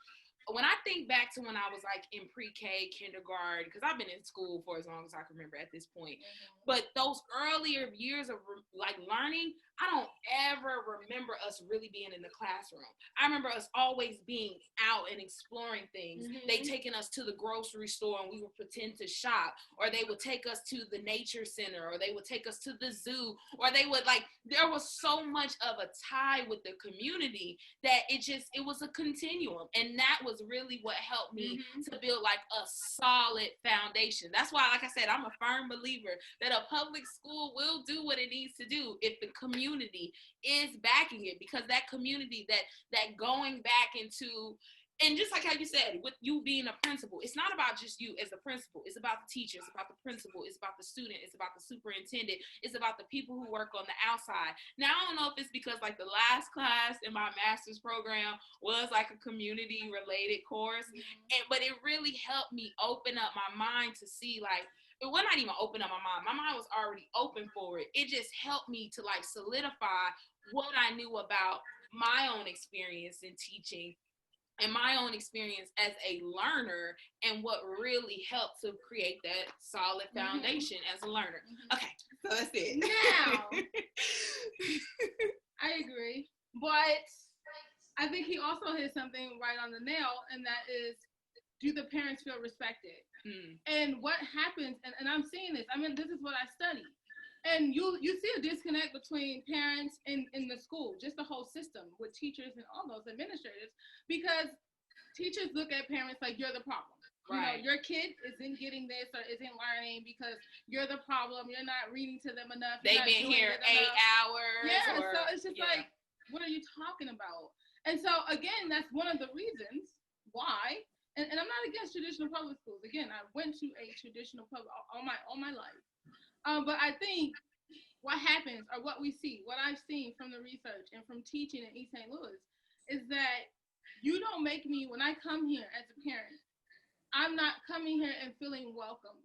when I think back to when I was like in pre-K, kindergarten, because I've been in school for as long as I can remember at this point, but those earlier years of like learning, I don't ever remember us really being in the classroom. I remember us always being out and exploring things. They taking us to the grocery store and we would pretend to shop, or they would take us to the nature center, or they would take us to the zoo, or they would like, there was so much of a tie with the community that it was a continuum. And that was really what helped me to build like a solid foundation. That's why, like I said, I'm a firm believer that a public school will do what it needs to do if the community is backing it, because that community, that going back into, and just like how you said, with you being a principal, it's not about just you as a principal. It's about the teacher. It's about the principal. It's about the student. It's about the superintendent. It's about the people who work on the outside. Now, I don't know if it's because like the last class in my master's program was like a community related course, but it really helped me open up my mind to see like, it was not even open up my mind. My mind was already open for it. It just helped me to like solidify what I knew about my own experience in teaching and my own experience as a learner, and what really helped to create that solid foundation as a learner. Okay, so that's it. Now, I agree, but I think he also hit something right on the nail, and that is, do the parents feel respected? And what happens, and I'm seeing this, I mean, this is what I study. And you see a disconnect between parents in the school, just the whole system with teachers and all those administrators, because teachers look at parents like you're the problem. Right. You know, your kid isn't getting this or isn't learning because you're the problem. You're not reading to them enough. They've been here 8 hours. Yeah, so it's just like, what are you talking about? And so, again, that's one of the reasons why, and I'm not against traditional public schools. Again, I went to a traditional public all my life. But I think what happens, or what we see, what I've seen from the research and from teaching in East St. Louis, is that you don't make me, when I come here as a parent, I'm not coming here and feeling welcome.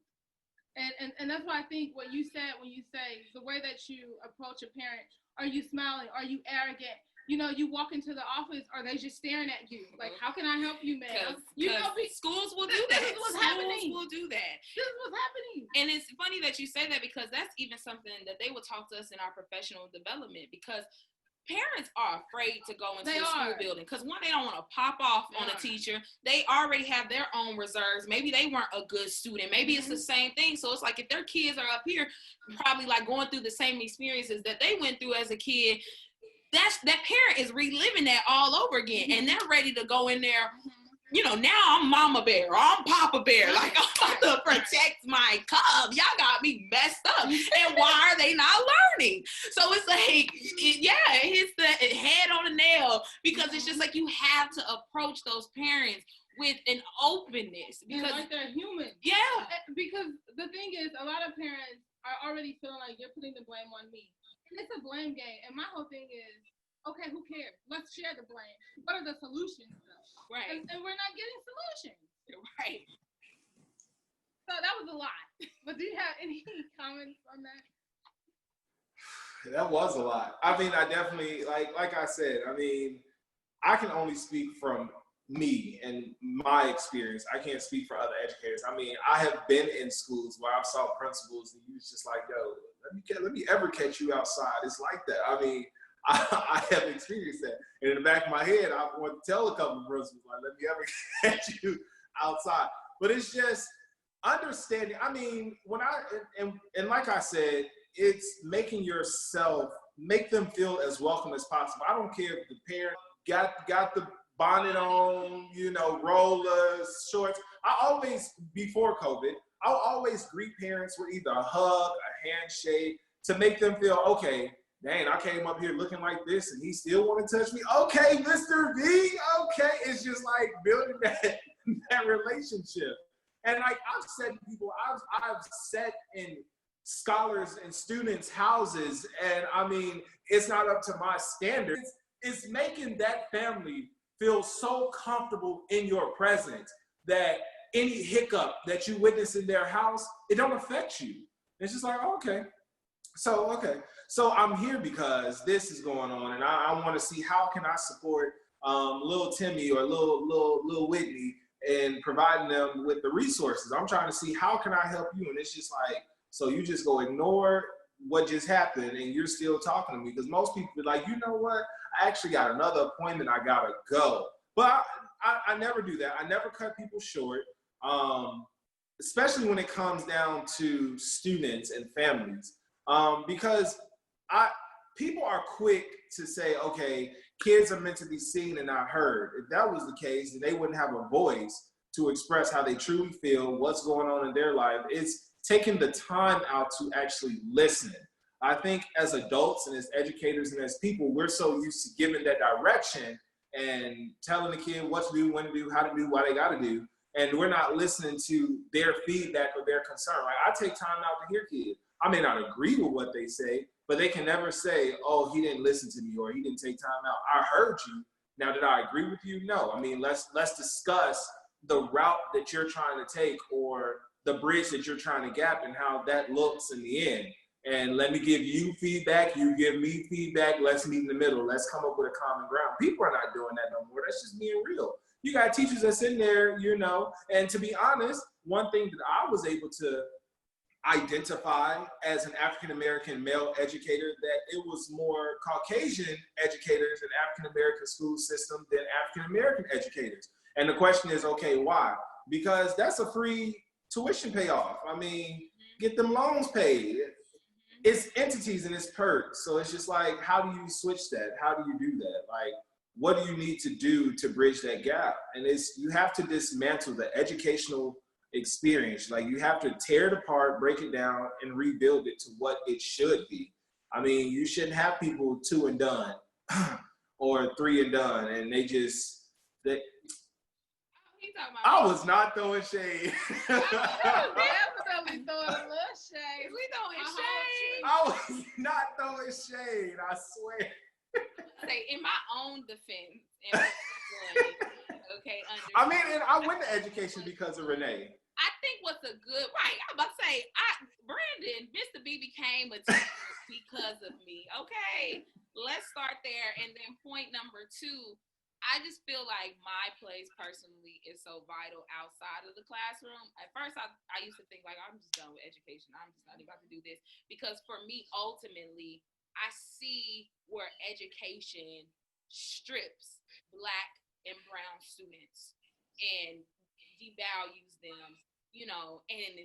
And that's why I think what you said when you say the way that you approach a parent, are you smiling? Are you arrogant? You know, you walk into the office, are they just staring at you? Like, how can I help you, ma'am? You know, schools will do that. This is what's happening. Schools will do that. This is what's happening. And it's funny that you say that, because that's even something that they would talk to us in our professional development, because parents are afraid to go into the school building because, one, they don't want to pop off on a teacher. They already have their own reserves. Maybe they weren't a good student. Maybe it's the same thing. So it's like, if their kids are up here probably like going through the same experiences that they went through as a kid, that parent is reliving that all over again, and they're ready to go in there. You know, now I'm Mama Bear or I'm Papa Bear. Like, I'm about to protect my cub. Y'all got me messed up. And why are they not learning? So it's like, it hits the head on the nail, because it's just like, you have to approach those parents with an openness. Because like they're human. Yeah. Because the thing is, a lot of parents are already feeling like you're putting the blame on me. It's a blame game. And my whole thing is, okay, who cares? Let's share the blame. What are the solutions, though? Right. And we're not getting solutions. Right. So that was a lot. But do you have any comments on that? That was a lot. I mean, I definitely, like I said, I mean, I can only speak from me and my experience. I can't speak for other educators. I mean, I have been in schools where I've saw principals and you was just like, yo, let me ever catch you outside. It's like that. I mean, I have experienced that. And in the back of my head, I want to tell a couple of principals, like, let me ever catch you outside. But it's just understanding. I mean, and like I said, it's making make them feel as welcome as possible. I don't care if the parent got the bonnet on, you know, rollers, shorts. Before COVID, I'll always greet parents with either a hug, a handshake, to make them feel, okay, dang, I came up here looking like this and he still want to touch me. Okay, Mr. V, okay. It's just like building that relationship. And like I've said to people, I've sat in scholars and students' houses, and I mean, it's not up to my standards. It's making that family feel so comfortable in your presence that any hiccup that you witness in their house, it don't affect you. It's just like, okay. So I'm here because this is going on, and I want to see how can I support little Timmy or little Whitney and providing them with the resources. I'm trying to see how can I help you, and it's just like, so you just go ignore what just happened and you're still talking to me, because most people be like, you know what, I actually got another appointment, I gotta go. But I never do that. I never cut people short, especially when it comes down to students and families, because I people are quick to say, okay, kids are meant to be seen and not heard. If that was the case, then they wouldn't have a voice to express how they truly feel, what's going on in their life. It's taking the time out to actually listen. I think as adults and as educators and as people, we're so used to giving that direction and telling the kid what to do, when to do, how to do, what they got to do. And we're not listening to their feedback or their concern. Like, I take time out to hear kids. I may not agree with what they say, but they can never say, oh, he didn't listen to me or he didn't take time out. I heard you. Now, did I agree with you? No. I mean, let's discuss the route that you're trying to take or the bridge that you're trying to gap and how that looks in the end. And let me give you feedback, you give me feedback, let's meet in the middle. Let's come up with a common ground. People are not doing that no more. That's just being real. You got teachers that's in there, you know, and to be honest, one thing that I was able to identify as an African-American male educator, that it was more Caucasian educators in African-American school system than African-American educators. And the question is, okay, why? Because that's a free tuition payoff. I mean, get them loans paid. It's entities and it's perks. So it's just like, how do you switch that? How do you do that? Like, what do you need to do to bridge that gap? And you have to dismantle the educational experience. Like, you have to tear it apart, break it down, and rebuild it to what it should be. I mean, you shouldn't have people 2 and done or 3 and done, and I was not throwing shade. Definitely throwing a little shade. We throwing shade. I was not throwing shade, I swear. Say, in my own defense, okay, I mean, and I went to education because of Renee. I think what's a good, right, I'm about to say, Brandon, Mr. B became a teacher because of me, okay? Let's start there. And then point number 2, I just feel like my place personally is so vital outside of the classroom. At first, I used to think, like, I'm just done with education. I'm just not about to do this. Because for me, ultimately, I see where education strips Black and brown students and devalues them, you know, and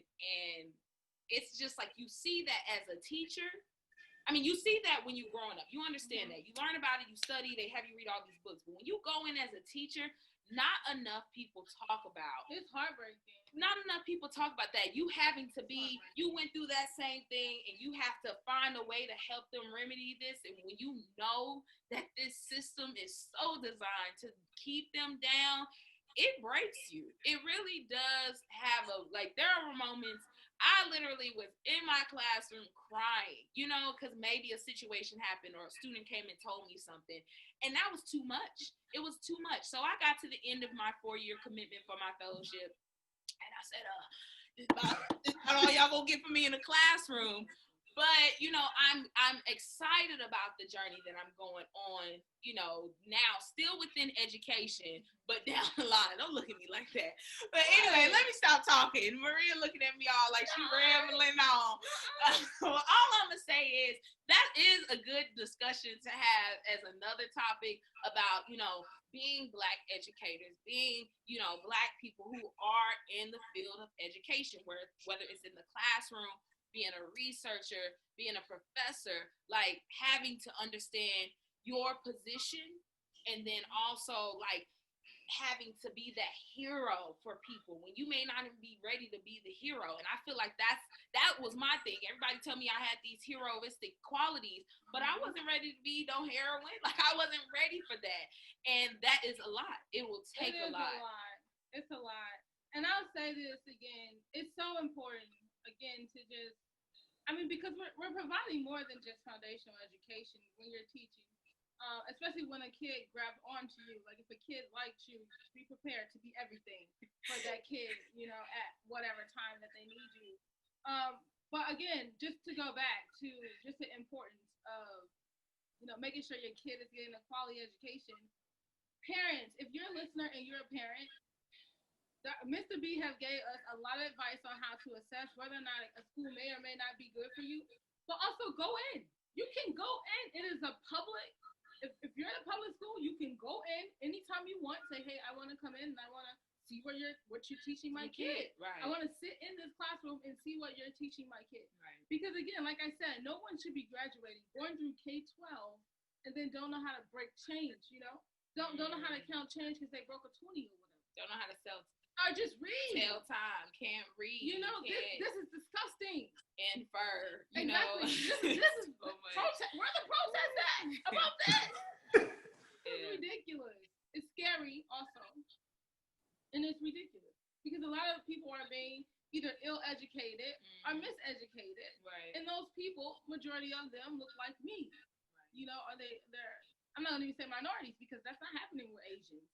it's just like, you see that as a teacher. I mean, you see that when you're growing up. You understand that. You learn about it, you study, they have you read all these books. But when you go in as a teacher, not enough people talk about. It's heartbreaking. Not enough people talk about that. You went through that same thing, and you have to find a way to help them remedy this. And when you know that this system is so designed to keep them down, it breaks you. It really does have there are moments I literally was in my classroom crying, you know, because maybe a situation happened or a student came and told me something, and that was too much. It was too much. So I got to the end of my 4-year commitment for my fellowship, and I said, this about all y'all gonna get from me in the classroom. But, you know, I'm excited about the journey that I'm going on, you know, now still within education, but down the line. Don't look at me like that. But anyway, let me stop talking. Maria looking at me all like she rambling on. All I'm going to say is that is a good discussion to have as another topic about, you know, being Black educators, being, you know, Black people who are in the field of education, whether it's in the classroom, being a researcher, being a professor, like having to understand your position, and then also like having to be that hero for people when you may not even be ready to be the hero. And I feel like that was my thing. Everybody tell me I had these heroistic qualities, but I wasn't ready to be no heroine. Like, I wasn't ready for that. And that is a lot. It will take a lot. It's a lot. And I'll say this again, it's so important, again, to just, I mean, because we're providing more than just foundational education when you're teaching, especially when a kid grabs onto you. Like, if a kid likes you, be prepared to be everything for that kid, you know, at whatever time that they need you. But again, just to go back to just the importance of, you know, making sure your kid is getting a quality education. parents, if you're a listener and you're a parent, Mr. B have gave us a lot of advice on how to assess whether or not a school may or may not be good for you. But also go in. You can go in. It is a public. If you're in a public school, you can go in anytime you want. Say, hey, I want to come in and I want to see what you're teaching my kid. Right. I want to sit in this classroom and see what you're teaching my kid. Right. Because again, like I said, no one should be graduating, going through K-12, and then don't know how to break change. Don't know how to count change because they broke a 20 or whatever. Don't know how to sell. Or just read. Tell time. Can't read. This is disgusting. Infer. Exactly. This is so much. Where the protest at about this? It's ridiculous. It's scary also. And it's ridiculous. Because a lot of people are being either ill-educated or miseducated. Right. And those people, majority of them look like me. Right. They're I'm not gonna even say minorities because that's not happening with Asians.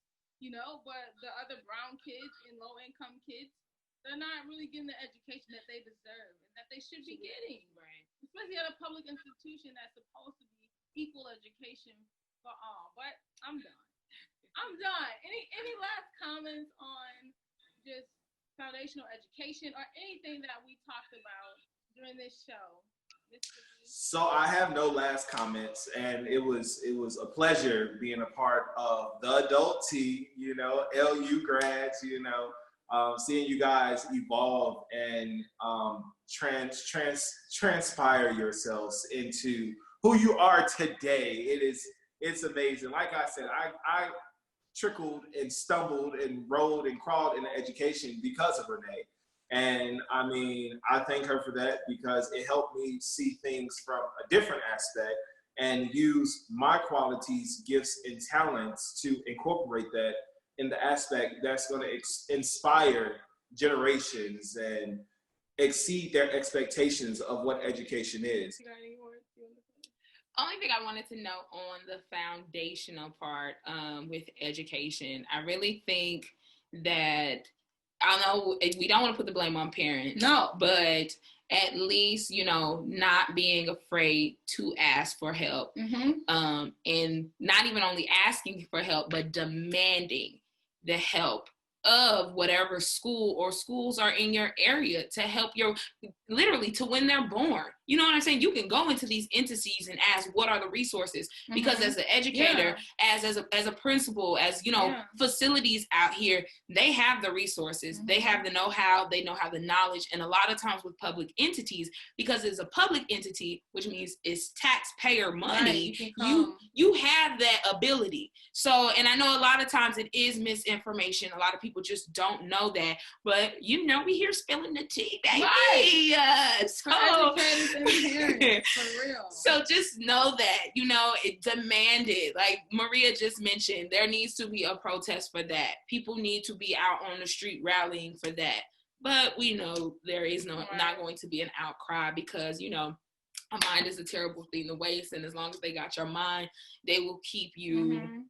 But the other brown kids and low-income kids, they're not really getting the education that they deserve and that they should be getting. Right. Especially at a public institution that's supposed to be equal education for all. But I'm done. Any last comments on just foundational education or anything that we talked about during this show? So I have no last comments, and it was a pleasure being a part of the adult tea, LU grads, seeing you guys evolve and transpire yourselves into who you are today. It's amazing. Like I said, I trickled and stumbled and rolled and crawled into education because of Renee. And I mean, I thank her for that because it helped me see things from a different aspect and use my qualities, gifts, and talents to incorporate that in the aspect that's going to inspire generations and exceed their expectations of what education is. Only thing I wanted to note on the foundational part with education, I really think that I know we don't want to put the blame on parents. No. But at least, not being afraid to ask for help. And not even only asking for help, but demanding the help of whatever school or schools are in your area to help literally to when they're born. You know what I'm saying? You can go into these entities and ask what are the resources, because as an educator, as a principal, as facilities out here, they have the resources, they have the know-how, they know how the knowledge. And a lot of times with public entities, because it's a public entity, which means it's taxpayer money, you have that ability. So, and I know a lot of times it is misinformation. A lot of people just don't know that, but we hear spilling the tea, baby. Parents, for real. So just know that, it demanded, like Maria just mentioned, there needs to be a protest for that. People need to be out on the street rallying for that. But we know there is not going to be an outcry because, a mind is a terrible thing to waste. And as long as they got your mind, they will keep you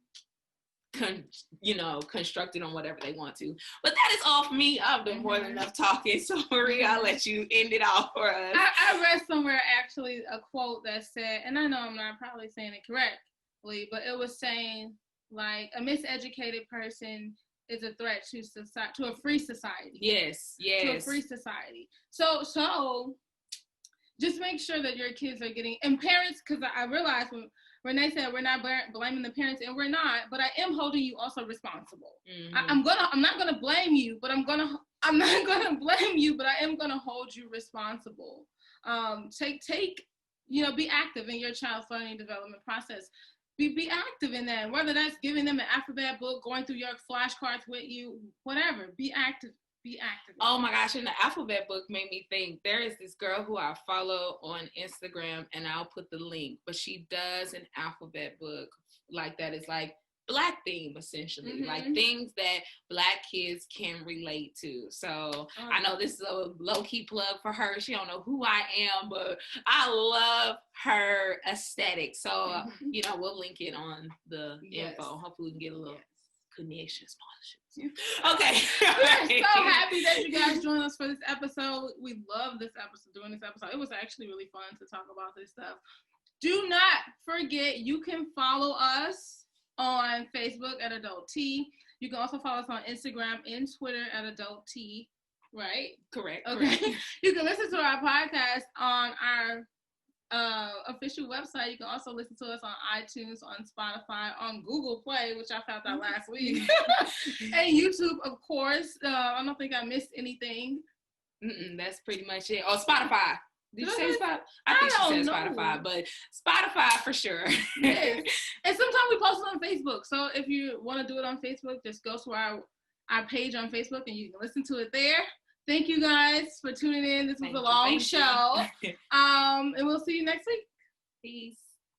constructed on whatever they want to. But that is all for me. I've done more than enough talking. So Maria, I'll let you end it off for us. I read somewhere actually a quote that said, and I know I'm not probably saying it correctly, but it was saying like a miseducated person is a threat to society, to a free society. Yes. To a free society. So just make sure that your kids are getting, and parents, because I realized when Renee said we're not blaming the parents, and we're not, but I am holding you also responsible. I'm not gonna blame you, but I'm not gonna blame you, but I am gonna hold you responsible. Be active in your child's learning development process. Be active in that, whether that's giving them an alphabet book, going through your flashcards with you, whatever. Be active. Oh my gosh, and the alphabet book made me think there is this girl who I follow on Instagram, and I'll put the link, but she does an alphabet book like that. It's like Black theme, essentially, like things that Black kids can relate to. So I know this is a low-key plug for her. She don't know who I am, but I love her aesthetic. So, we'll link it on the info. Hopefully we can get a little connection sponsorship. Okay. We're so happy that you guys joined us for this episode. We love doing this episode. It was actually really fun to talk about this stuff. Do not forget, you can follow us on Facebook at Adult Tea. You can also follow us on Instagram and Twitter at Adult Tea, right? Correct. Okay. You can listen to our podcast on our official website. You can also listen to us on iTunes, on Spotify, on Google Play, which I found out last week, and YouTube, of course. I don't think I missed anything. That's pretty much it. Oh, Spotify. Did you say Spotify? I think I she said don't Spotify, know. but Spotify for sure. Yes. And sometimes we post it on Facebook. So if you want to do it on Facebook, just go to our page on Facebook and you can listen to it there. Thank you guys for tuning in. This was a long show. And we'll see you next week. Peace.